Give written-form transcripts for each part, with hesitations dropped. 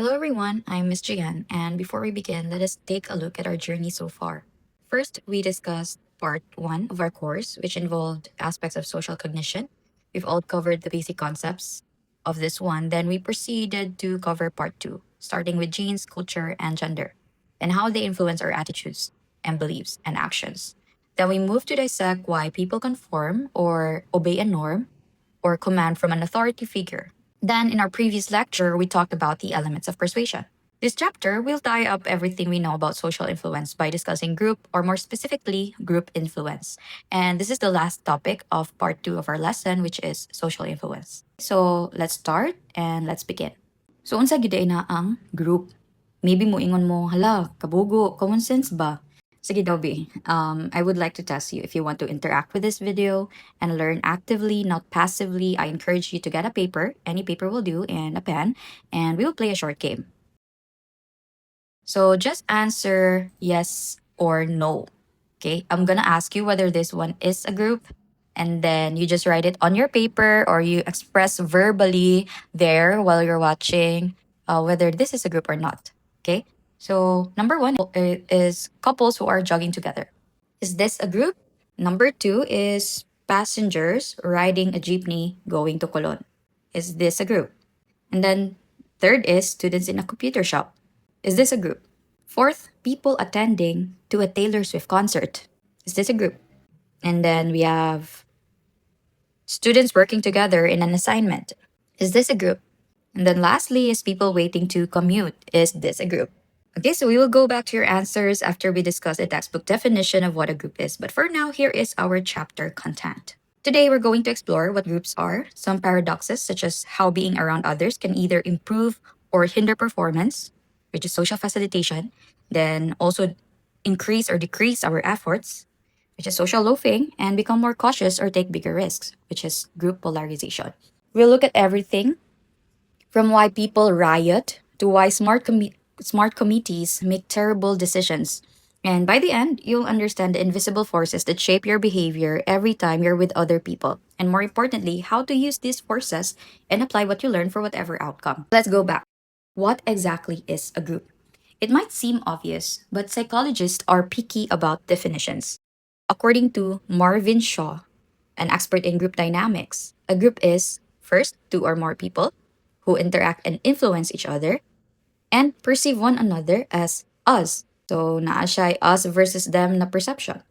Hello everyone, I'm Miss Jian, and before we begin, let us take a look at our journey so far. First, we discussed part 1 of our course, which involved aspects of social cognition. We've all covered the basic concepts of this one. Then we proceeded to cover part 2, starting with genes, culture, and gender, and how they influence our attitudes and beliefs and actions. Then we moved to dissect why people conform or obey a norm or command from an authority figure. Then, in our previous lecture, we talked about the elements of persuasion. This chapter will tie up everything we know about social influence by discussing group, or more specifically, group influence. And this is the last topic of part 2 of our lesson, which is social influence. So, let's start and let's begin. So, unsa gid na ang group? Maybe mo ingon mo, hala, kabugo, common sense ba? Sige daw, B. I would like to test you if you want to interact with this video and learn actively, not passively. I encourage you to get a paper, any paper will do, and a pen, and we will play a short game. So just answer yes or no. Okay, I'm gonna ask you whether this one is a group, and then you just write it on your paper or you express verbally there while you're watching whether this is a group or not. Okay, so number one is couples who are jogging together. Is this a group? Number two is passengers riding a jeepney going to Colon. Is this a group? And then third is students in a computer shop. Is this a group? Fourth, people attending to a Taylor Swift concert. Is this a group? And then we have students working together in an assignment. Is this a group? And then lastly is people waiting to commute. Is this a group? Okay, so we will go back to your answers after we discuss the textbook definition of what a group is. But for now, here is our chapter content. Today, we're going to explore what groups are, some paradoxes, such as how being around others can either improve or hinder performance, which is social facilitation, then also increase or decrease our efforts, which is social loafing, and become more cautious or take bigger risks, which is group polarization. We'll look at everything from why people riot to why smart committees make terrible decisions. And by the end, you'll understand the invisible forces that shape your behavior every time you're with other people. And more importantly, how to use these forces and apply what you learn for whatever outcome. Let's go back. What exactly is a group? It might seem obvious, but psychologists are picky about definitions. According to Marvin Shaw, an expert in group dynamics, a group is first, two or more people who interact and influence each other and perceive one another as us. So, naa siya us versus them na perception.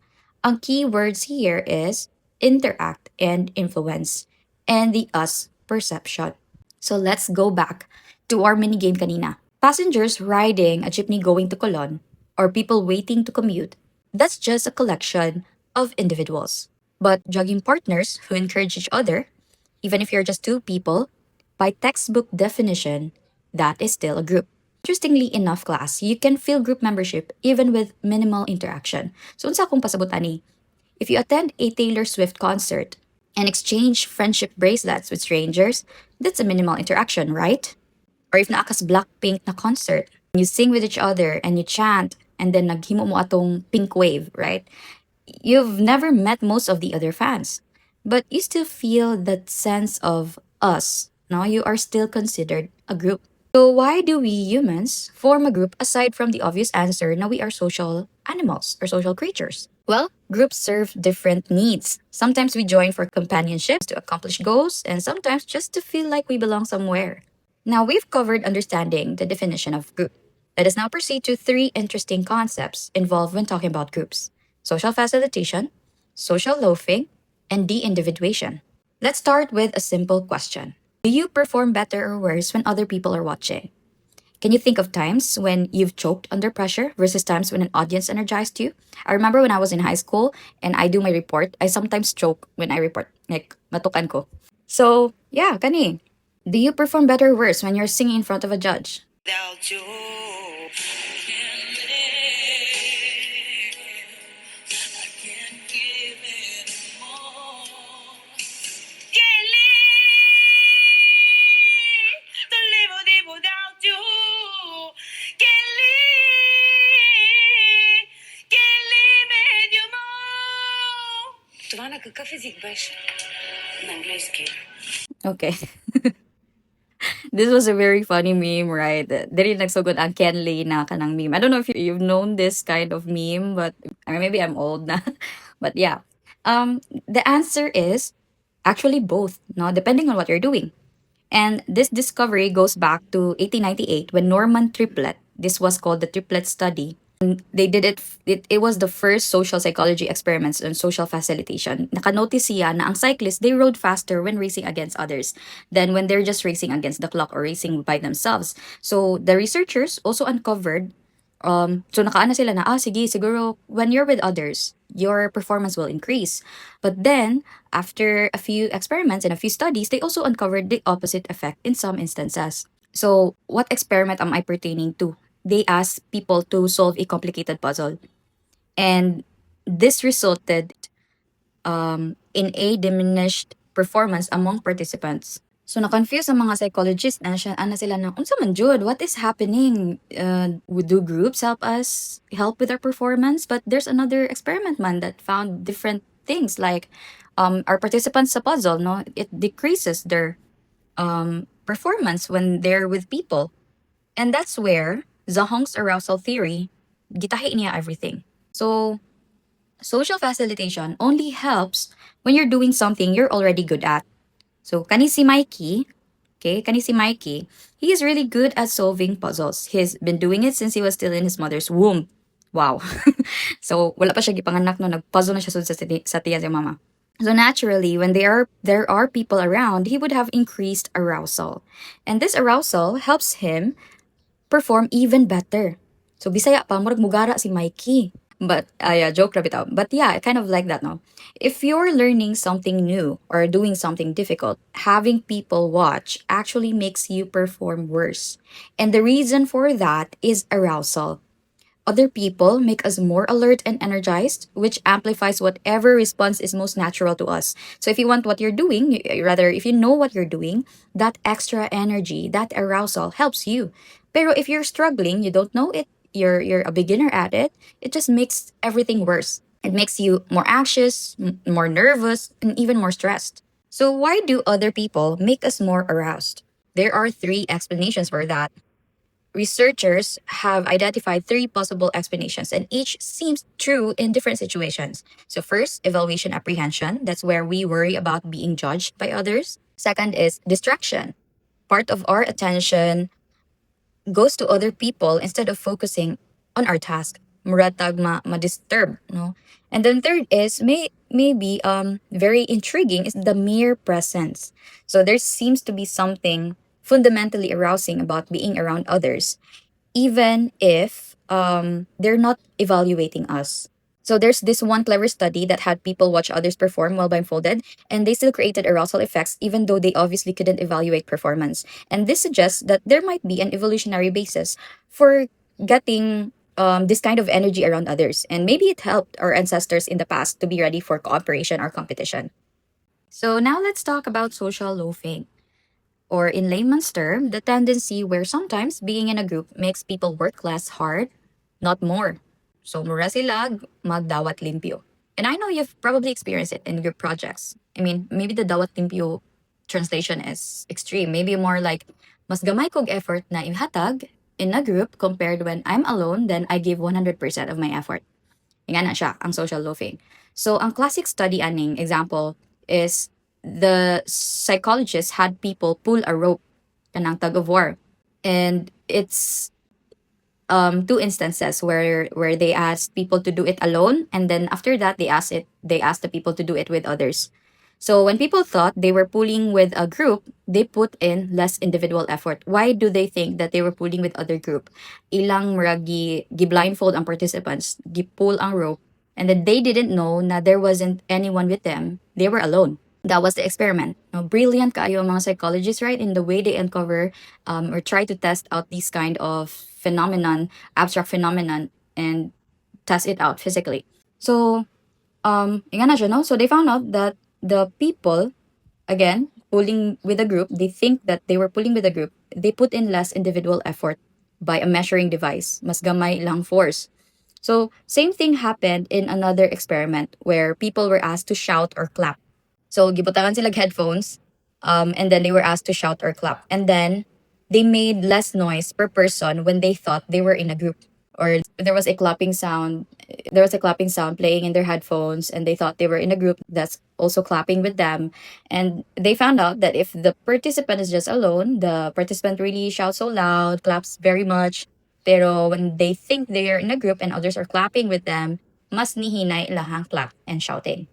Ang key words here is interact and influence and the us perception. So, let's go back to our mini game kanina. Passengers riding a jeepney going to Colon or people waiting to commute, that's just a collection of individuals. But jogging partners who encourage each other, even if you're just two people, by textbook definition, that is still a group. Interestingly enough, class, you can feel group membership even with minimal interaction. So, unsa akong pasabot ani? If you attend a Taylor Swift concert and exchange friendship bracelets with strangers, that's a minimal interaction, right? Or if naakas Blackpink na concert, you sing with each other and you chant and then naghimo mo atong pink wave, right? You've never met most of the other fans, but you still feel that sense of us. No, you are still considered a group. So why do we humans form a group aside from the obvious answer na we are social animals or social creatures? Well, groups serve different needs. Sometimes we join for companionship to accomplish goals, and sometimes just to feel like we belong somewhere. Now we've covered understanding the definition of group. Let us now proceed to three interesting concepts involved when talking about groups: social facilitation, social loafing, and de individuation. Let's start with a simple question. Do you perform better or worse when other people are watching? Can you think of times when you've choked under pressure versus times when an audience energized you? I remember when I was in high school and I do my report, I sometimes choke when I report. Like, matukan ko. So, yeah, kani. Do you perform better or worse when you're singing in front of a judge? Without you, can't give anymore. Can't live without you. Can't live with you more. طبعا انا كفي زيك باش. الانجليزي كيف؟ Okay. This was a very funny meme, right? Dili nagsugod ang Ken Lay na kanang meme. I don't know if you've known this kind of meme, but I mean, maybe I'm old na. But yeah. The answer is actually both, no, depending on what you're doing. And this discovery goes back to 1898 when Norman Triplet, this was called the Triplet study. They did it was the first social psychology experiments on social facilitation. Nakanotice siya na ang cyclists, they rode faster when racing against others than when they're just racing against the clock or racing by themselves. So the researchers also uncovered so nakaana sila na, sige, siguro when you're with others, your performance will increase. But then, after a few experiments and a few studies, they also uncovered the opposite effect in some instances. So, what experiment am I pertaining to? They asked people to solve a complicated puzzle. And this resulted in a diminished performance among participants. So na-confuse ang mga psychologists na siya ana sila na unsa man jud, what is happening? Do groups help with our performance? But there's another experiment man that found different things like our participants sa puzzle, no, it decreases their performance when they're with people. And that's where Zahong's arousal theory gitahi niya everything. So social facilitation only helps when you're doing something you're already good at. So, kani si Mikey, okay, kani si Mikey, he is really good at solving puzzles. He's been doing it since he was still in his mother's womb. Wow. So, wala pa siya gipanganak no, nagpuzzle na siya sud sa tiya si mama. So naturally, when there are people around, he would have increased arousal. And this arousal helps him perform even better. So Bisaya pa, murag mugara si Mikey. But, yeah, joke rabbit out. But yeah, kind of like that, no? If you're learning something new or doing something difficult, having people watch actually makes you perform worse. And the reason for that is arousal. Other people make us more alert and energized, which amplifies whatever response is most natural to us. So if you want what you're doing, rather, if you know what you're doing, that extra energy, that arousal helps you. Pero if you're struggling, you don't know it, you're a beginner at it, it just makes everything worse. It makes you more anxious, more nervous, and even more stressed. So why do other people make us more aroused? There are three explanations for that. Researchers have identified three possible explanations, and each seems true in different situations. So, first, evaluation apprehension. That's where we worry about being judged by others. Second is distraction. Part of our attention goes to other people instead of focusing on our task. Muratag ma-disturb, no? And then third is maybe very intriguing is the mere presence. So there seems to be something fundamentally arousing about being around others, even if they're not evaluating us. So there's this one clever study that had people watch others perform while blindfolded, and they still created arousal effects even though they obviously couldn't evaluate performance. And this suggests that there might be an evolutionary basis for getting this kind of energy around others. And maybe it helped our ancestors in the past to be ready for cooperation or competition. So now let's talk about social loafing, or in layman's term, the tendency where sometimes being in a group makes people work less hard, not more. So mura sila magdawat limpyo. And I know you've probably experienced it in group projects. I mean, maybe the dawat limpyo translation is extreme. Maybe more like, mas gamay kog effort na ihatag in a group compared when I'm alone, then I give 100% of my effort. Nga na siya, ang social loafing. So, ang classic study aning example is the psychologists had people pull a rope, kanang tug of war. And it's two instances where they asked people to do it alone, and then after that they asked the people to do it with others. So when people thought they were pulling with a group, they put in less individual effort. Why do they think that they were pulling with other group? Ilang murag gi-blindfold ang participants, gi-pull ang rope, and then they didn't know na there wasn't anyone with them. They were alone. That was the experiment. No, brilliant kaayo ang mga psychologists, right? In the way they uncover or try to test out these kind of phenomenon, abstract phenomenon, and test it out physically. So, nga na siya, no? So they found out that the people, again, pulling with a group, they think that they were pulling with a group, they put in less individual effort by a measuring device. Mas gamay lang force. So, same thing happened in another experiment where people were asked to shout or clap. So, gibutangan sila headphones, and then they were asked to shout or clap. And then, they made less noise per person when they thought they were in a group. Or there was a clapping sound. There was a clapping sound playing in their headphones, and they thought they were in a group that's also clapping with them. And they found out that if the participant is just alone, the participant really shouts so loud, claps very much. Pero when they think they are in a group and others are clapping with them, mas nihinay lahang clap and shouting.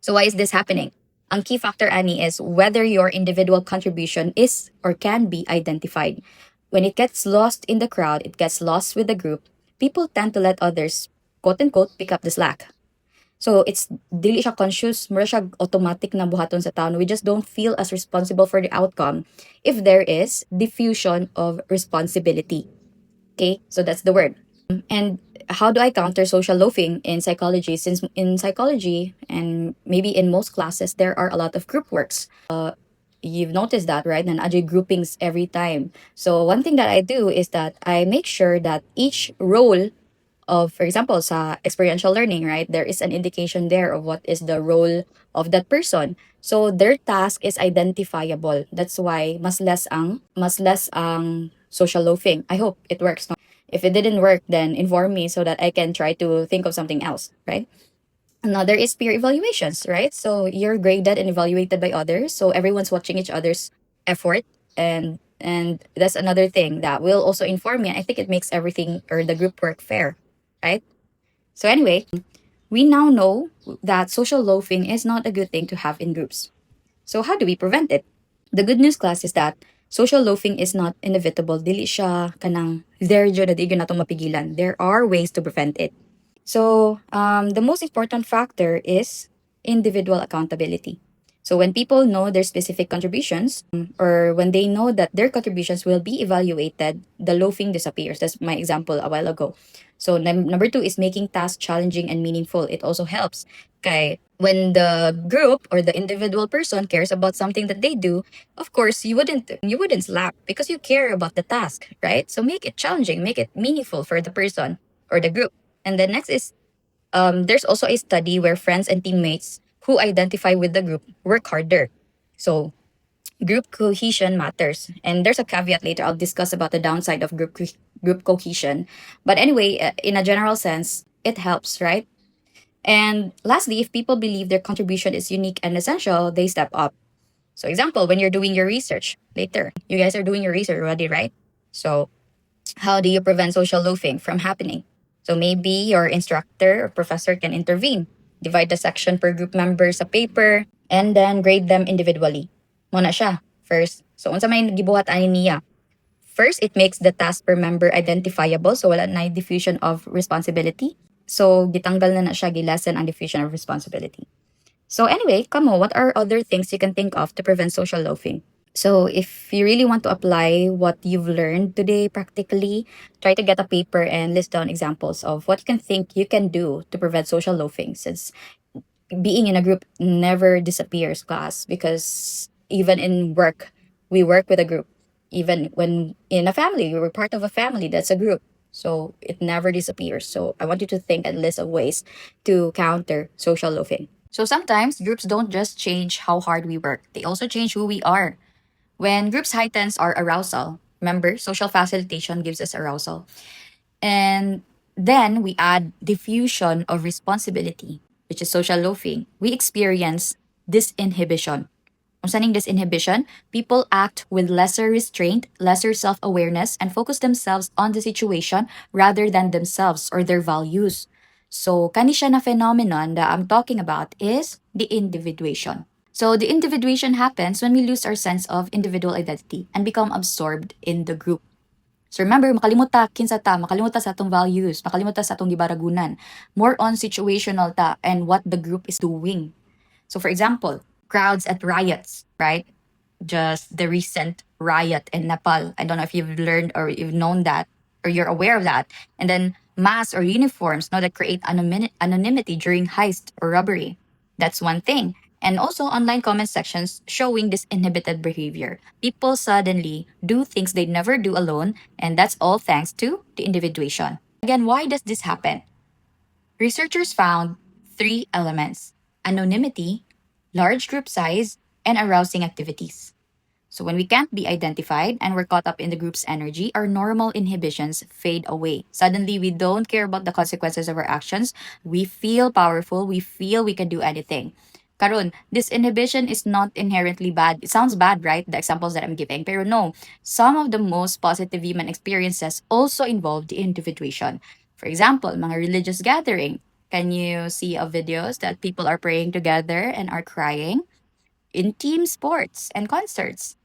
So why is this happening? Ang key factor, Annie, is whether your individual contribution is or can be identified. When it gets lost in the crowd, it gets lost with the group, people tend to let others, quote unquote, pick up the slack. So it's dili siya conscious, mura siya automatic na buhaton sa taon. We just don't feel as responsible for the outcome if there is diffusion of responsibility. Okay, so that's the word. And how do I counter social loafing in psychology? Since in psychology and maybe in most classes, there are a lot of group works. You've noticed that, right? And ajay groupings every time. So one thing that I do is that I make sure that each role of, for example, sa experiential learning, right? There is an indication there of what is the role of that person. So their task is identifiable. That's why mas less ang social loafing. I hope it works. No? If it didn't work, then inform me so that I can try to think of something else, right? Another is peer evaluations, right? So you're graded and evaluated by others. So everyone's watching each other's effort, and that's another thing that will also inform me. I think it makes everything or the group work fair, right? So anyway, we now know that social loafing is not a good thing to have in groups. So how do we prevent it? The good news, class, is that social loafing is not inevitable. Dili siya kanang there jud na di gyud nato mapigilan. There are ways to prevent it. So, the most important factor is individual accountability. So, when people know their specific contributions, or when they know that their contributions will be evaluated, the loafing disappears. That's my example a while ago. So, number two is making tasks challenging and meaningful. It also helps. Okay, when the group or the individual person cares about something that they do, of course you wouldn't slap because you care about the task, right? So make it challenging, make it meaningful for the person or the group. And the next is there's also a study where friends and teammates who identify with the group work harder. So group cohesion matters. And there's a caveat later. I'll discuss about the downside of group cohesion. But anyway, in a general sense, it helps, right? And lastly, if people believe their contribution is unique and essential, they step up. So example, when you're doing your research later, you guys are doing your research already, right? So how do you prevent social loafing from happening? So maybe your instructor or professor can intervene, divide the section per group member sa paper, and then grade them individually. Muna siya, first. So unsa may gibuhat ani niya? First, it makes the task per member identifiable, so wala na diffusion of responsibility. So gitanggal na siya, gilasen ang diffusion of responsibility. So anyway, kamo, what are other things you can think of to prevent social loafing? So, if you really want to apply what you've learned today practically, try to get a paper and list down examples of what you can think you can do to prevent social loafing. Since being in a group never disappears, class, because even in work, we work with a group. Even when in a family, we're part of a family that's a group. So, it never disappears. So, I want you to think and list of ways to counter social loafing. So, sometimes groups don't just change how hard we work, they also change who we are. When groups heightens our arousal, remember, social facilitation gives us arousal. And then we add diffusion of responsibility, which is social loafing. We experience disinhibition. Concerning disinhibition, people act with lesser restraint, lesser self awareness, and focus themselves on the situation rather than themselves or their values. So, kani siya na phenomenon that I'm talking about is the individuation. So the individuation happens when we lose our sense of individual identity and become absorbed in the group. So remember, makalimuta sa atong values, makalimuta sa atong gibaragunan. More on situational ta and what the group is doing. So for example, crowds at riots, right? Just the recent riot in Nepal. I don't know if you've learned or you've known that or you're aware of that. And then masks or uniforms that create anonymity during heist or robbery. That's one thing. And also online comment sections showing this inhibited behavior. People suddenly do things they never do alone, and that's all thanks to the individuation. Again, why does this happen? Researchers found three elements: anonymity, large group size, and arousing activities. So when we can't be identified and we're caught up in the group's energy, our normal inhibitions fade away. Suddenly, we don't care about the consequences of our actions. We feel powerful. We feel we can do anything. Karun, this inhibition is not inherently bad. It sounds bad, right? The examples that I'm giving. Pero no, some of the most positive human experiences also involve the individuation. For example, mga religious gathering. Can you see of videos that people are praying together and are crying? In team sports and concerts.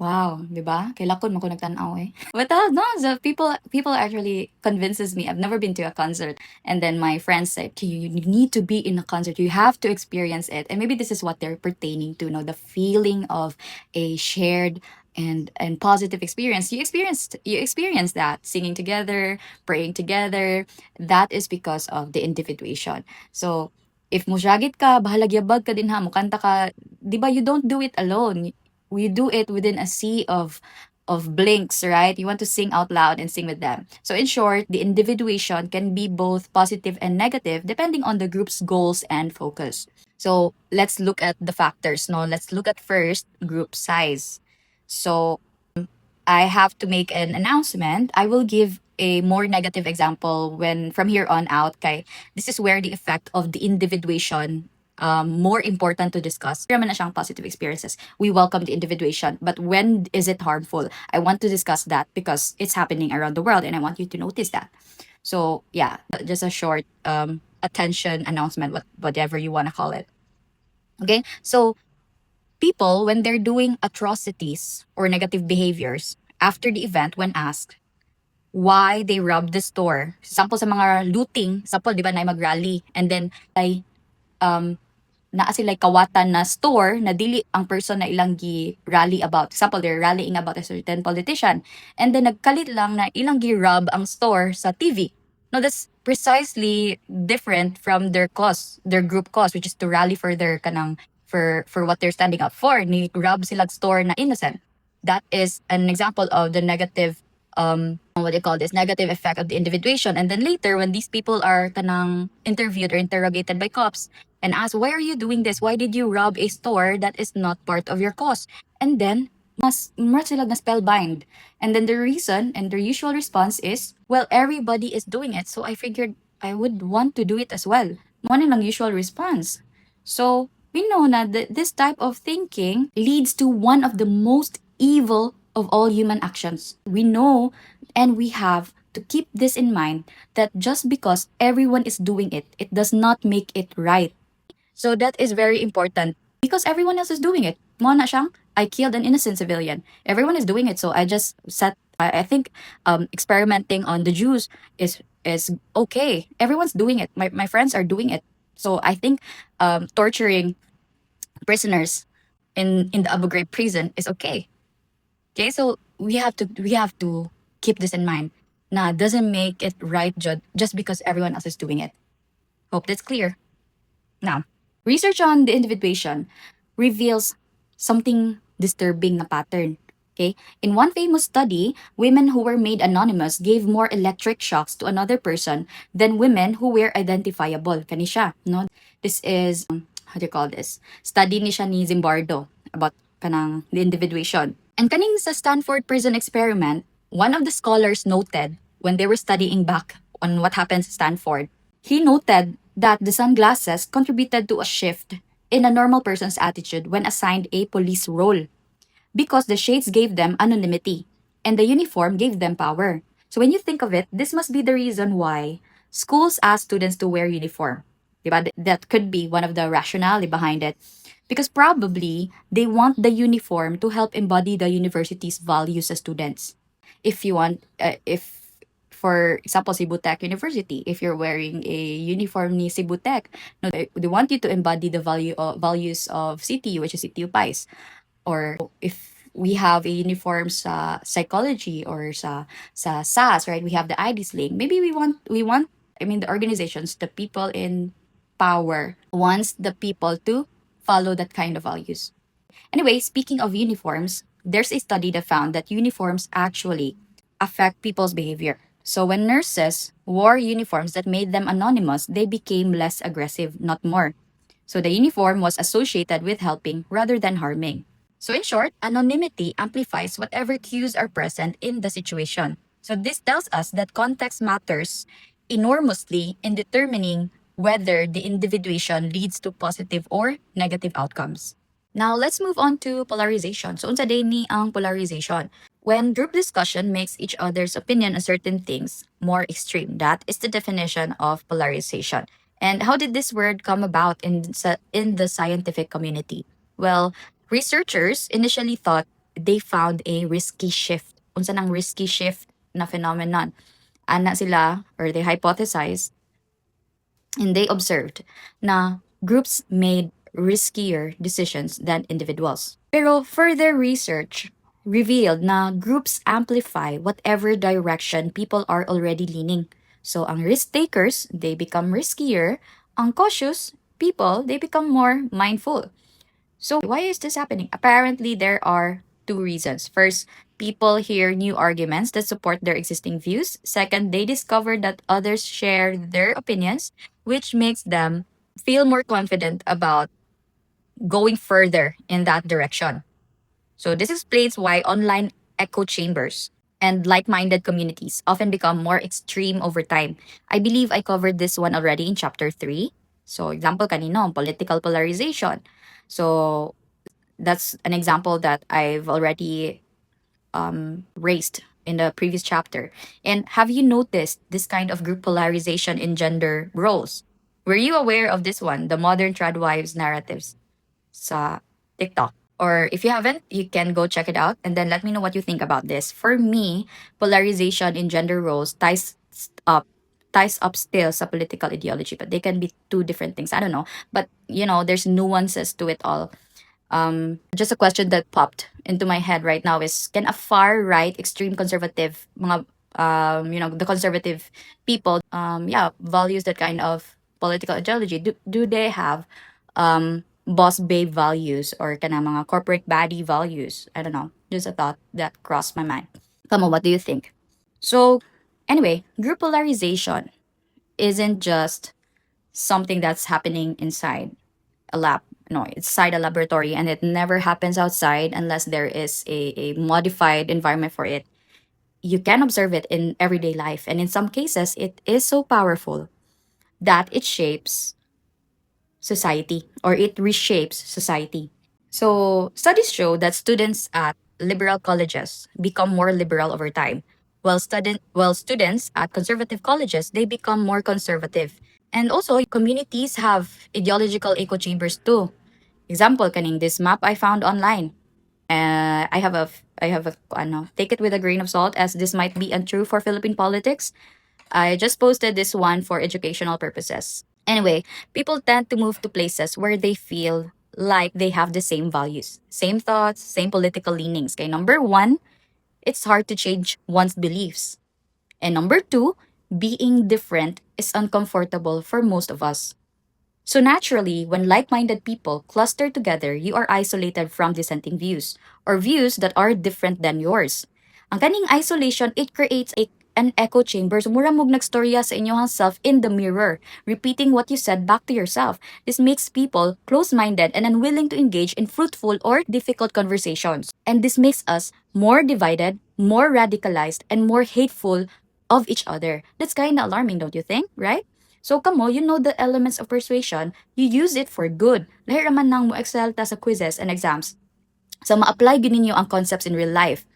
Wow, 'di ba? Kaila ko man ko nagtan-aw eh. But no, the people actually convinces me. I've never been to a concert, and then my friends said, "You need to be in a concert. You have to experience it." And maybe this is what they're pertaining to. The feeling of a shared and positive experience. You experienced that singing together, praying together. That is because of the individuation. So if musyagit ka, bahalagyabag ka din ha, mukanta ka, di ba you don't do it alone. We do it within a sea of blinks, right? You want to sing out loud and sing with them. So in short, the individuation can be both positive and negative depending on the group's goals and focus. So let's look at the factors. No, let's look at first group size. So I have to make an announcement. I will give a more negative example when from here on out. Kay, this is where the effect of the individuation more important to discuss. Naman na siyang positive experiences. We welcome the individuation, but when is it harmful? I want to discuss that because it's happening around the world, and I want you to notice that. So yeah, just a short attention announcement, whatever you want to call it. Okay, so people when they're doing atrocities or negative behaviors after the event, when asked why they robbed the store. Sample sa mga looting, sample, di ba, na mag-rally. And then, ay, um, naa sila kawatan na store na dili ang person na ilang gi rally about. Example, they're rallying about a certain politician. And then nagkalit lang na ilang gi rob ang store sa TV. No, that's precisely different from their cause, their group cause, which is to rally for their kanang for what they're standing up for. Ni rob silang store na innocent. That is an example of the negative what do you call this negative effect of the individuation. And then later when these people are kanang interviewed or interrogated by cops and asked, why are you doing this? Why did you rob a store that is not part of your cause? And then mas sila na spellbind. And then the reason and their usual response is, well, everybody is doing it, so I figured I would want to do it as well. Mo na lang usual response. So we know na this type of thinking leads to one of the most evil of all human actions. We know and we have to keep this in mind that just because everyone is doing it, it does not make it right. So that is very important because everyone else is doing it. Mo na siyang, I killed an innocent civilian. Everyone is doing it, so I just set. I think experimenting on the Jews is okay. Everyone's doing it. My friends are doing it. So I think torturing prisoners in the Abu Ghraib prison is okay. Okay, so we have to keep this in mind. Nah, doesn't make it right just because everyone else is doing it. Hope that's clear. Now, research on the individuation reveals something disturbing na pattern. Okay? In one famous study, women who were made anonymous gave more electric shocks to another person than women who were identifiable. Kani siya, no? This is, how do you call this? Study ni siya ni Zimbardo about kanang the individuation. And kaning sa Stanford prison experiment, one of the scholars noted when they were studying back on what happens at Stanford, he noted that the sunglasses contributed to a shift in a normal person's attitude when assigned a police role, because the shades gave them anonymity and the uniform gave them power. So when you think of it, this must be the reason why schools ask students to wear uniform. Diba? That could be one of the rationale behind it. Because probably they want the uniform to help embody the university's values as students. If you want, if for example, Cebu Tech University, if you're wearing a uniform ni Cebu Tech, no, they want you to embody the values of CTU, which is CTU PIES. Or if we have a uniform sa psychology or sa SAS, right? We have the ID sling. Maybe we want I mean the organizations, the people in power wants the people to follow that kind of values. Anyway, speaking of uniforms, there's a study that found that uniforms actually affect people's behavior. So when nurses wore uniforms that made them anonymous, they became less aggressive, not more. So the uniform was associated with helping rather than harming. So in short, anonymity amplifies whatever cues are present in the situation. So this tells us that context matters enormously in determining whether the individuation leads to positive or negative outcomes. Now let's move on to polarization. So unsa day ni ang polarization? When group discussion makes each other's opinion on certain things more extreme, that is the definition of polarization. And how did this word come about in the scientific community? Well, researchers initially thought they found a risky shift. Unsa nang risky shift na phenomenon? Ana sila, or they hypothesized, and they observed na groups made riskier decisions than individuals. Pero further research revealed na groups amplify whatever direction people are already leaning. So ang risk takers, they become riskier. Ang cautious people, they become more mindful. So why is this happening? Apparently, there are two reasons. First, people hear new arguments that support their existing views. Second, they discover that others share their opinions, which makes them feel more confident about going further in that direction. So this explains why online echo chambers and like-minded communities often become more extreme over time. I believe I covered this one already in chapter 3. So example kanino, political polarization. So that's an example that I've already raised in the previous chapter. And have you noticed this kind of group polarization in gender roles? Were you aware of this one, the modern tradwives narratives sa TikTok? Or if you haven't, you can go check it out and then let me know what you think about this. For me, polarization in gender roles up ties up still sa political ideology, but they can be two different things. I don't know. But there's nuances to it all. Just a question that popped into my head right now is, can a far right extreme conservative mga the conservative people values that kind of political ideology, do they have boss babe values or kana mga corporate baddie values? I don't know, just a thought that crossed my mind. Come on, what do you think? So anyway, group polarization isn't just something that's happening inside a lab. No, it's inside a laboratory and it never happens outside unless there is a modified environment for it. You can observe it in everyday life. And in some cases, it is so powerful that it shapes society or it reshapes society. So, studies show that students at liberal colleges become more liberal over time, while students at conservative colleges, they become more conservative. And also, communities have ideological echo chambers too. Example, kaning this map I found online. I have a take it with a grain of salt, as this might be untrue for Philippine politics. I just posted this one for educational purposes. Anyway, people tend to move to places where they feel like they have the same values, same thoughts, same political leanings. Okay, number one, it's hard to change one's beliefs. And number two, being different is uncomfortable for most of us. So naturally, when like-minded people cluster together, you are isolated from dissenting views or views that are different than yours. Ang kaning isolation, it creates an echo chamber. So mura mog nagstorya sa inyong self in the mirror, repeating what you said back to yourself. This makes people close-minded and unwilling to engage in fruitful or difficult conversations. And this makes us more divided, more radicalized, and more hateful of each other. That's kind of alarming, don't you think? Right? So kamo, you know the elements of persuasion, you use it for good. Lahi raman nang mo excel ta sa quizzes and exams. So ma-apply gyud ninyo ang concepts in real life.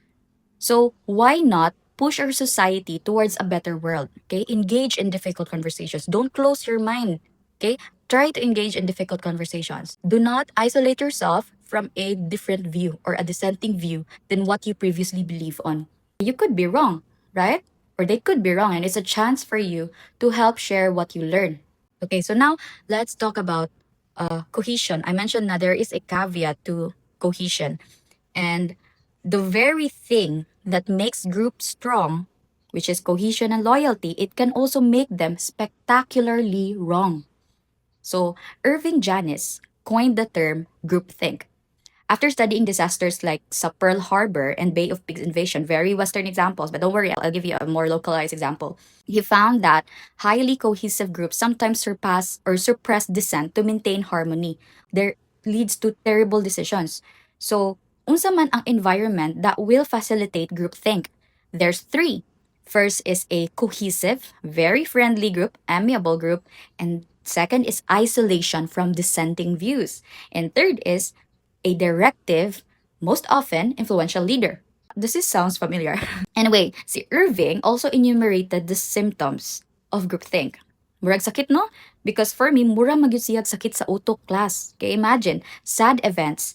So why not push our society towards a better world? Okay? Engage in difficult conversations. Don't close your mind. Okay? Try to engage in difficult conversations. Do not isolate yourself from a different view or a dissenting view than what you previously believe on. You could be wrong, right? Or they could be wrong, and it's a chance for you to help share what you learn. Okay, so now let's talk about cohesion. I mentioned that there is a caveat to cohesion. And the very thing that makes groups strong, which is cohesion and loyalty, it can also make them spectacularly wrong. So, Irving Janis coined the term groupthink. After studying disasters like sa Pearl Harbor and Bay of Pigs invasion, very Western examples, but don't worry, I'll give you a more localized example. He found that highly cohesive groups sometimes surpass or suppress dissent to maintain harmony. There leads to terrible decisions. So, unsa man ang environment that will facilitate groupthink? There's three. First is a cohesive, very friendly group, amiable group, and second is isolation from dissenting views. And third is a directive, most often influential leader. Sounds familiar. Anyway, si Irving also enumerated the symptoms of groupthink. Murag sakit, no? Because for me, mura magyud siyag sakit sa utok class. Okay, imagine, sad events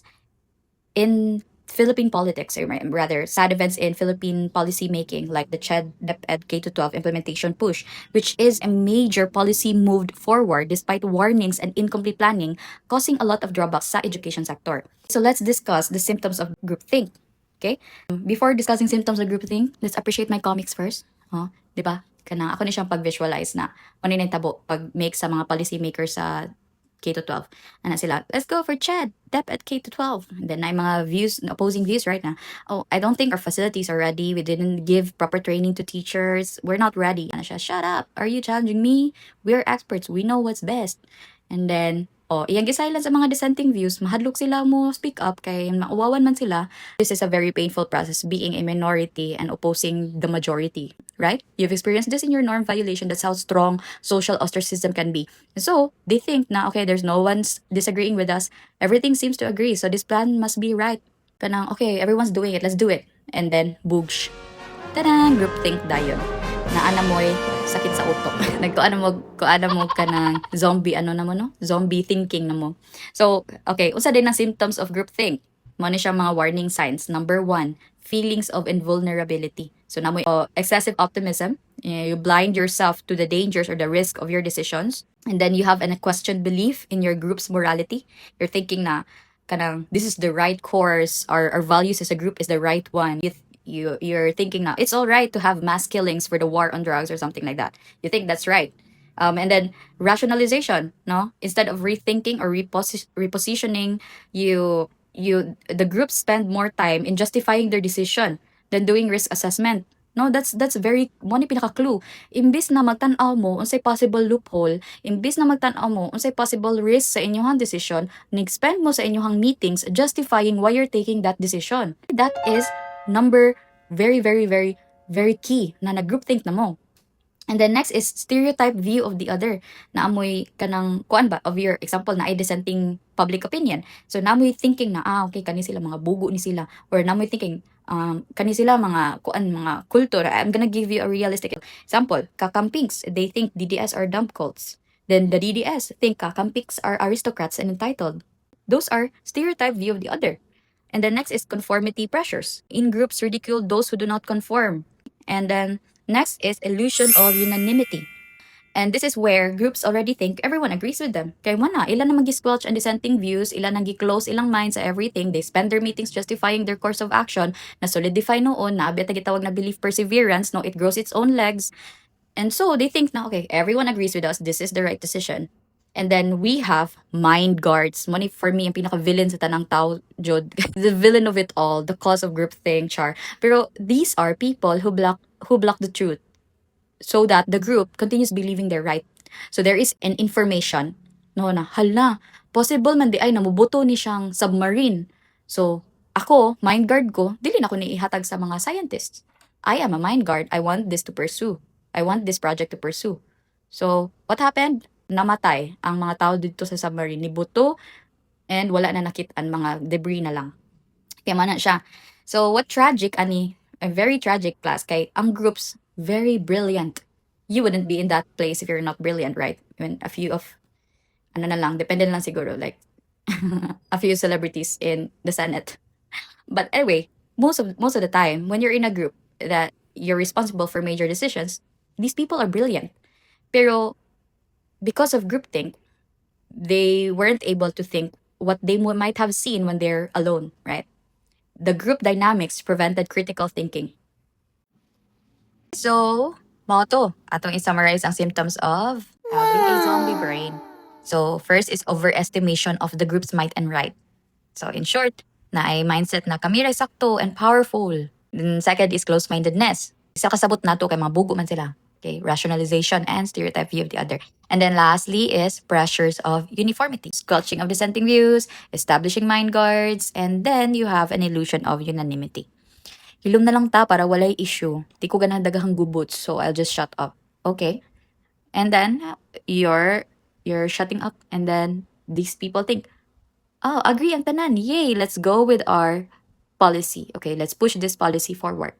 in Philippine politics, or rather, sad events in Philippine policy making, like the CHED DepEd K to 12 implementation push, which is a major policy moved forward despite warnings and incomplete planning, causing a lot of drawbacks sa education sector. So let's discuss the symptoms of groupthink. Okay? Before discussing symptoms of groupthink, let's appreciate my comics first. Oh, 'di ba? Kana ako ni siyang pag-visualize na ano na yung tabo pag make sa mga policy makers sa K to 12. Ano sila, let's go for Chad, Dep at K to 12. And then ay mga views, opposing views right now. Oh, I don't think our facilities are ready. We didn't give proper training to teachers. We're not ready. Ano siya, shut up. Are you challenging me? We're experts. We know what's best. And then, oh, iyang gisilence sa mga dissenting views, mahadlok sila mo speak up kay mauwawan man sila. This is a very painful process, being a minority and opposing the majority, right? You've experienced this in your norm violation. That's how strong social ostracism can be. So, they think na, okay, there's no one's disagreeing with us. Everything seems to agree. So, this plan must be right. Kanang, okay, everyone's doing it. Let's do it. And then, boogsh. Tadang! Groupthink dayon. Naana mo'y sakit sa utok. Kuana mo ka ng zombie, ano na mo, no? Zombie thinking na mo. So, okay, unsa din ang symptoms of groupthink? Mo ni siya mga warning signs. Number one, feelings of invulnerability. So, namoy excessive optimism. You blind yourself to the dangers or the risk of your decisions. And then you have an questioned belief in your group's morality. You're thinking na, kanang, this is the right course, our values as a group is the right one. You're thinking now it's all right to have mass killings for the war on drugs or something like that. You think that's right. And then rationalization, no? Instead of rethinking or repositioning, the group spend more time in justifying their decision than doing risk assessment. No, that's very mo ni pinaka clue. Imbis na magtan-aw mo unsay possible loophole, imbis na magtan-aw mo unsay possible risk sa inyong decision, nag-spend mo sa inyong meetings justifying why you're taking that decision. That is number very very very very key na nag-groupthink na mo. And then next is stereotype view of the other. Naamoy kanang kuan ba of your example na ay dissenting public opinion. So naamoy thinking na okay kani sila mga bugo ni sila, or naamoy thinking kani sila mga kuan mga kultur. I'm gonna give you a realistic example. Kakampings, they think DDS are dumb cults. Then the DDS think Kakampings are aristocrats and entitled. Those are stereotype view of the other. And then next is conformity pressures. In groups ridicule those who do not conform. And then next is illusion of unanimity. And this is where groups already think everyone agrees with them. Kaya wala, ilan na mag-squelch and dissenting views, ilan nang gi-close ilang minds sa everything, they spend their meetings justifying their course of action, na solidify noon, na abet na gitawag na belief perseverance, no, it grows its own legs. And so they think na, okay, everyone agrees with us, this is the right decision. And then we have mind guards. Money for me, ang pinaka-villain sa tanang tao, Jod. The villain of it all, the cause of groupthink, char. Pero these are people who block the truth so that the group continues believing they're right. So there is an information, no, na, hala, possible man di ay namubuto ni siyang submarine. So, ako, mind guard ko, dili na ko ni ihatag sa mga scientists. I am a mind guard. I want this to pursue. I want this project to pursue. So, what happened? Namatay ang mga tao dito sa submarine, nibuto, and wala na nakitaan, mga debris na lang. Kaya man na siya. So, what tragic, ani, a very tragic class, kay ang groups, very brilliant. You wouldn't be in that place if you're not brilliant, right? I mean, a few of, ano na lang, depende na lang siguro, like, a few celebrities in the Senate. But anyway, most of the time, when you're in a group that you're responsible for major decisions, these people are brilliant. Pero because of groupthink, they weren't able to think what they might have seen when they're alone, right? The group dynamics prevented critical thinking. So, mao to, atong i-summarize ang symptoms of having a zombie brain. So, first is overestimation of the group's might and right. So, in short, na ay mindset na kami ray sakto and powerful. Then second is close-mindedness. Isa kasabot nato kay mga bugo man sila. Okay, rationalization and stereotype view of the other. And then lastly is pressures of uniformity, squelching of dissenting views, establishing mind guards, and then you have an illusion of unanimity. Hilom na lang ta para walay issue. Di ko ganahan daghang gubots, so I'll just shut up. Okay? And then you're shutting up, and then these people think, oh, agree ang tanan. Yay, let's go with our policy. Okay, let's push this policy forward.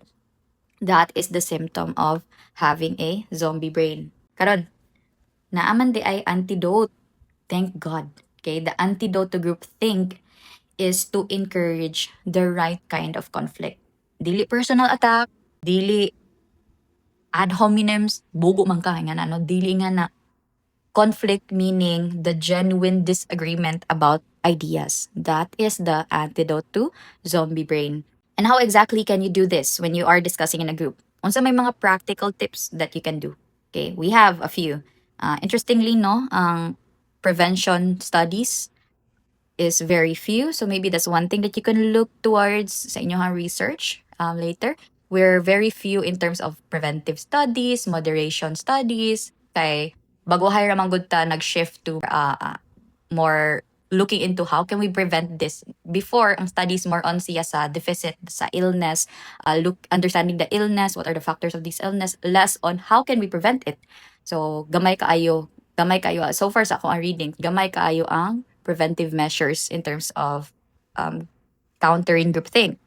That is the symptom of having a zombie brain. Karon, naaman di ay antidote. Thank God. Okay, the antidote to groupthink is to encourage the right kind of conflict. Dili personal attack, dili ad hominems, bugo man ka nga na, no? Dili nga na conflict, meaning the genuine disagreement about ideas. That is the antidote to zombie brain. And how exactly can you do this when you are discussing in a group? Unsa may mga practical tips that you can do? Okay, we have a few. Interestingly, no, ang prevention studies is very few. So maybe that's one thing that you can look towards sa inyong research later. We're very few in terms of preventive studies, moderation studies. Kay bago ramang good ta nag-shift to more looking into how can we prevent this. Before, ang studies more on siya sa deficit, sa illness, look understanding the illness, what are the factors of this illness, less on how can we prevent it. So gamay kayo so far sa akong reading, gamay kaayo ang preventive measures in terms of um, countering groupthink.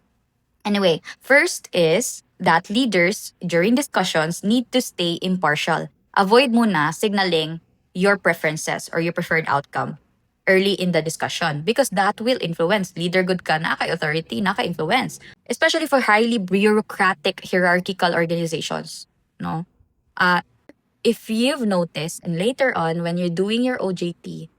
Anyway, first is that leaders during discussions need to stay impartial. Avoid muna signaling your preferences or your preferred outcome early in the discussion because that will influence. Leader good ka, naka-authority, naka-influence. Especially for highly bureaucratic, hierarchical organizations. No? If you've noticed, and later on when you're doing your OJT,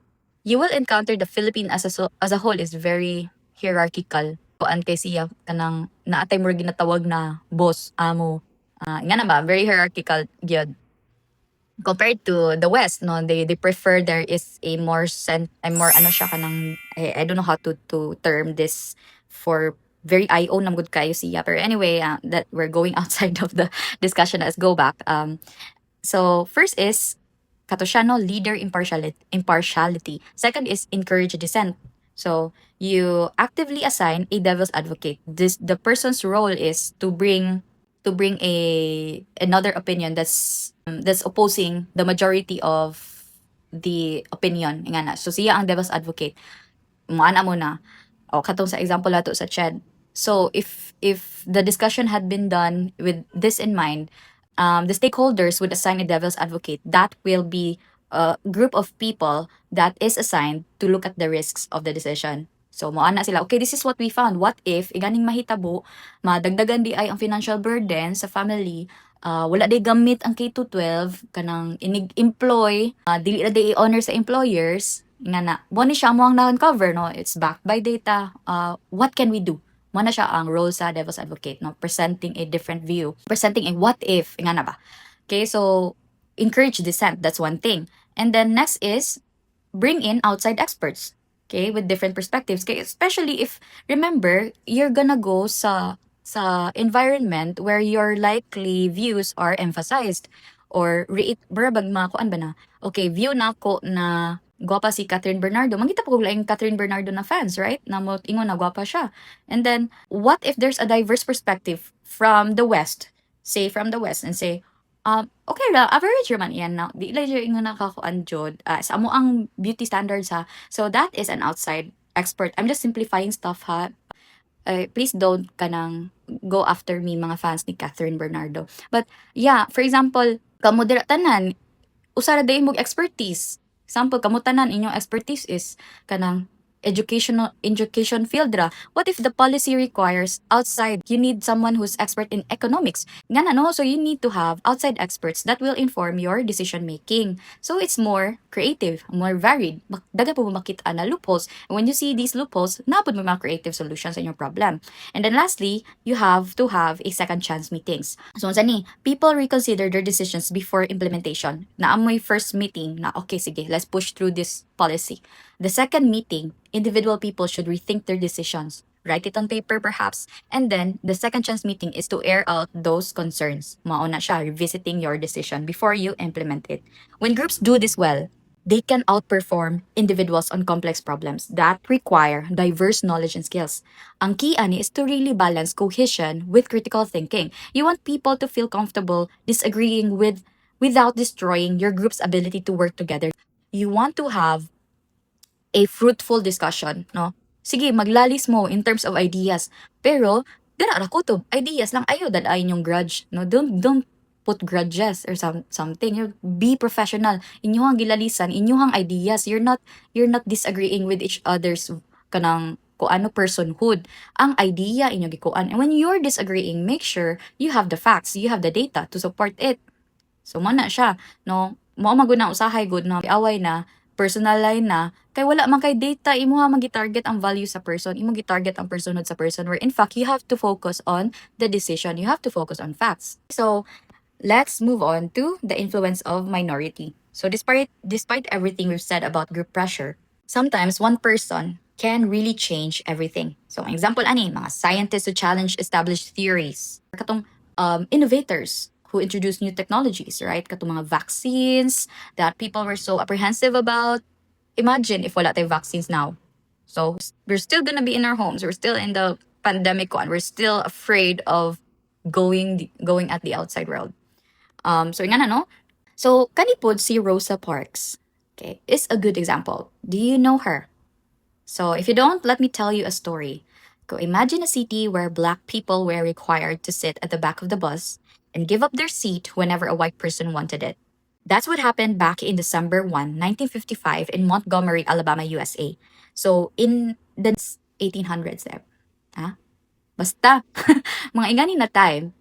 you will encounter the Philippine as a whole is very hierarchical. Kuan kay siya kanang naatay mo ginatawag na boss, amo. Nga na ba, very hierarchical gyud. Compared to the West, no, they prefer there is a more ano siya kanang I don't know how to term this for very IO nam gud kayo siya. Pero anyway, that we're going outside of the discussion. Let's go back. So first is Katoshano leader impartiality. Second is encourage dissent. So you actively assign a devil's advocate. The person's role is to bring another opinion that's opposing the majority of the opinion nga na. So siya ang devil's advocate. Maana mo na. O katong sa example nato sa Ched. So if the discussion had been done with this in mind, the stakeholders would assign a devil's advocate. That will be a group of people that is assigned to look at the risks of the decision. So, mo ana sila, okay, this is what we found. What if, iganing mahitabo, madagdagan di ay ang financial burden sa family, wala day gamit ang K-12, kanang inig-employ, dili na day i-honor sa employers, nga na, mo ni siya mo ang na-uncover, no? It's backed by data. What can we do? Mo na siya ang role sa devil's advocate, no? Presenting a different view, presenting a what if, nga na ba? Okay, so encourage dissent, that's one thing. And then next is bring in outside experts, okay, with different perspectives. Okay, especially if, remember, you're gonna go sa environment where your likely views are emphasized or barabag mga kuan ba na, okay, view na ko na gwapa si Catherine Bernardo. Mangita po ko laing Catherine Bernardo na fans, right? Na mo ingon na gwapa siya. And then, what if there's a diverse perspective from the West? Say from the West and say, Okay ra, average raman yan na. Di lang yung nakakuan jud. Sa amo ang beauty standards ha. So that is an outside expert. I'm just simplifying stuff ha. Please don't kanang go after me mga fans ni Catherine Bernardo. But yeah, for example, kamo dira tanan usa ra day mong expertise. Example, kamo tanan inyong expertise is kanang education field ra. What if the policy requires outside? You need someone who's expert in economics. Nga na no, so you need to have outside experts that will inform your decision making. So it's more creative, more varied. Daga po makita na loopholes. And when you see these loopholes, napod mo mga creative solutions in your problem. And then lastly, you have to have a second chance meetings. So, unsa ni, people reconsider their decisions before implementation. Naamoy first meeting na, okay, sige, let's push through this policy. The second meeting, individual people should rethink their decisions. Write it on paper perhaps. And then, the second chance meeting is to air out those concerns. Mauna siya, revisiting your decision before you implement it. When groups do this well, they can outperform individuals on complex problems that require diverse knowledge and skills. Ang key ani is to really balance cohesion with critical thinking. You want people to feel comfortable disagreeing without destroying your group's ability to work together. You want to have a fruitful discussion, no? Sige, maglalis mo in terms of ideas. Pero, dara ra kutob. Ideas lang ayo dadayon yung grudge, no? Don't put grudges or something. You be professional. Inyuhang gilalisan, inyuhang ideas. You're not disagreeing with each other's kanang kung ano personhood. Ang idea inyo gikuan. And when you're disagreeing, make sure you have the facts, you have the data to support it. So, mana siya, no? Mao maguna usahay good na away na, personal line na, kay wala man kay data, imo ha magi-target ang value sa person, imo gi-target ang personhood sa person, where in fact, you have to focus on the decision, you have to focus on facts. So, let's move on to the influence of minority. So, despite everything we've said about group pressure, sometimes one person can really change everything. So, ang example ani, mga scientists who challenge established theories. Katong innovators who introduce new technologies, right? Katong mga vaccines that people were so apprehensive about. Imagine if wala tayo vaccines now. So, we're still gonna be in our homes. We're still in the pandemic one. We're still afraid of going at the outside world. So, nga na, no? So, kanipod si Rosa Parks, okay, is a good example. Do you know her? So, if you don't, let me tell you a story. Go imagine a city where black people were required to sit at the back of the bus and give up their seat whenever a white person wanted it. That's what happened back in December 1, 1955 in Montgomery, Alabama, USA. So, in the 1800s there. Ah, basta, mga ingani na time,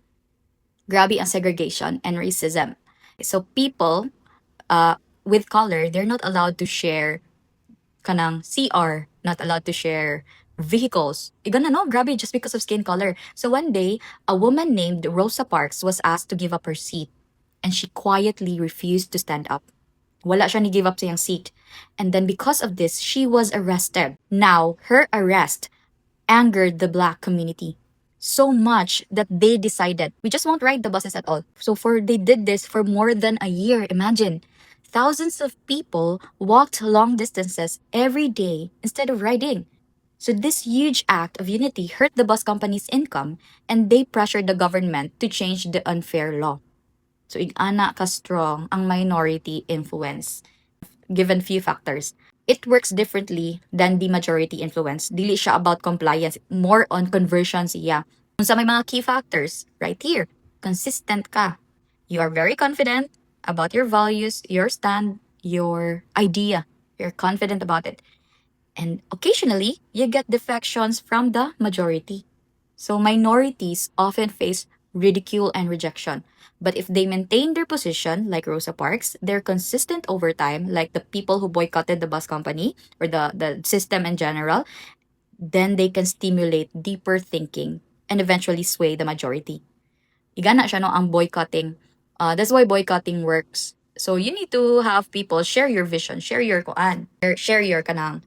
grabe ang segregation and racism. So, people with color, they're not allowed to share kanang CR, not allowed to share vehicles. Igan na no, grabe, just because of skin color. So one day, a woman named Rosa Parks was asked to give up her seat, and she quietly refused to stand up. Wala siya ni give up siyang seat. And then because of this, she was arrested. Now, her arrest angered the black community so much that they decided we just won't ride the buses at all. So for they did this for more than a year. Imagine. Thousands of people walked long distances every day instead of riding. So this huge act of unity hurt the bus company's income, and they pressured the government to change the unfair law. So ig-ana ka strong ang minority influence given few factors. It works differently than the majority influence. Dili siya about compliance, more on conversion siya. Kung sa may mga key factors, right here, consistent ka. You are very confident about your values, your stand, your idea. You're confident about it. And occasionally, you get defections from the majority. So minorities often face ridicule and rejection. But if they maintain their position, like Rosa Parks, they're consistent over time, like the people who boycotted the bus company or the system in general, then they can stimulate deeper thinking and eventually sway the majority. Igana siya no ang boycotting. That's why boycotting works. So you need to have people share your vision, share your kuan, share your kanang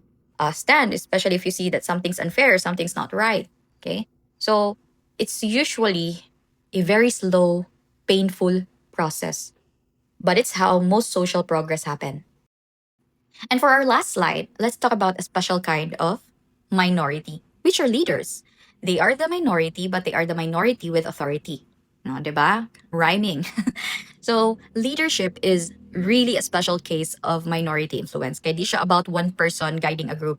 stand, especially if you see that something's unfair, something's not right. Okay, so it's usually a very slow, painful process, but it's how most social progress happen. And for our last slide, let's talk about a special kind of minority, which are leaders. They are the minority, but they are the minority with authority. No, diba? Rhyming. So leadership is really a special case of minority influence. Kaya di siya about one person guiding a group.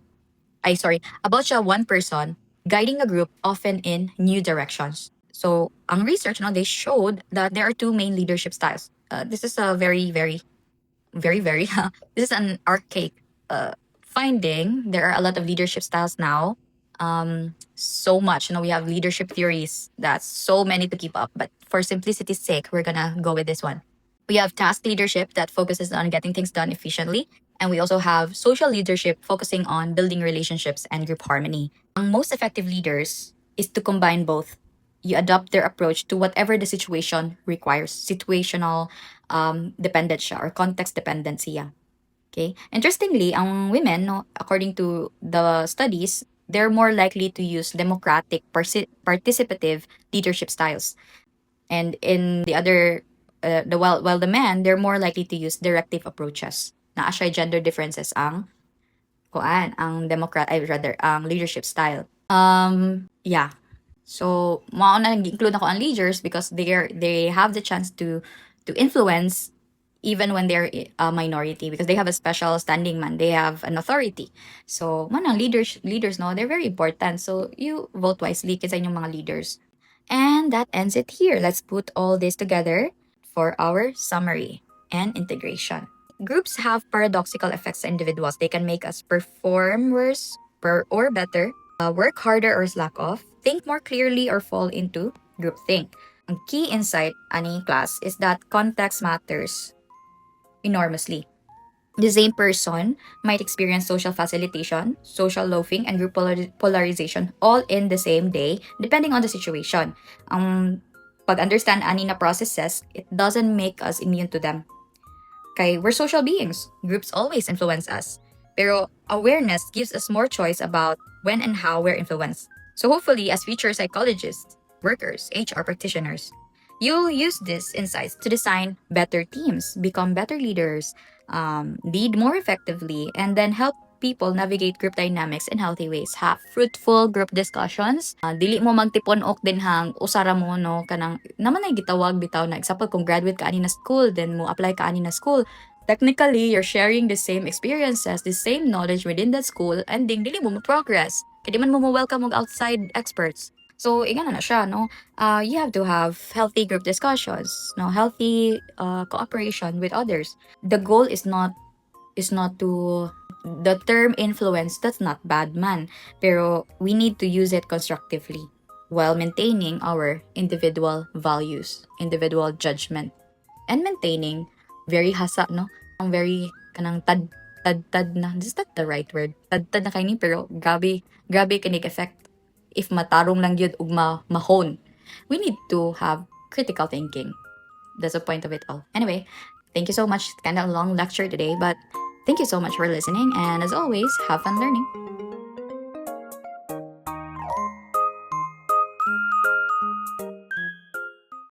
About siya one person guiding a group often in new directions. So ang research, no, they showed that there are two main leadership styles. This is a very, this is an archaic finding. There are a lot of leadership styles now. So much, we have leadership theories. That's so many to keep up. But for simplicity's sake, we're gonna go with this one. We have task leadership that focuses on getting things done efficiently. And we also have social leadership focusing on building relationships and group harmony. Ang most effective leaders is to combine both. You adopt their approach to whatever the situation requires. Situational dependent siya or context dependency siya. Okay? Interestingly, ang women, no, according to the studies, they're more likely to use democratic, participative leadership styles. And in the other, while the men, they're more likely to use directive approaches. Na siya gender differences ang ang leadership style. Yeah. So, mao na nag-include ako ang leaders because they have the chance to influence even when they're a minority because they have a special standing man. They have an authority. So, manang leaders no, they're very important. So, you vote wisely kasi inyong mga leaders. And that ends it here. Let's put all this together for our summary and integration. Groups have paradoxical effects on individuals. They can make us perform worse or better, work harder or slack off, think more clearly or fall into groupthink. Ang key insight ani class is that context matters enormously. The same person might experience social facilitation, social loafing, and group polarization all in the same day, depending on the situation. Ang pag-understand ani na processes, it doesn't make us immune to them. Kay we're social beings. Groups always influence us. Pero awareness gives us more choice about when and how we're influenced. So hopefully, as future psychologists, workers, HR practitioners, you'll use these insights to design better teams, become better leaders, lead more effectively, and then help people navigate group dynamics in healthy ways. Have fruitful group discussions. Dili mo magtipon ok din hang usara mo no kanang naman ay gitawag bitaw na example kung graduate ka ani na school then mo apply ka ani na school. Technically, you're sharing the same experiences, the same knowledge within that school, and dili mo progress. Kaya di man mo welcome og outside experts. So, ingana na siya, no? You have to have healthy group discussions, no? Healthy cooperation with others. The goal is not to the term influence, that's not bad man, pero we need to use it constructively while maintaining our individual values, individual judgment, and maintaining very hasa, no? Ang very kanang tad na, is that the right word? Tad na kaini pero grabe kinig effect if matarong lang yun ug mahon. We need to have critical thinking. That's the point of it all. Anyway, thank you so much. Kind of a long lecture today, but thank you so much for listening. And as always, have fun learning.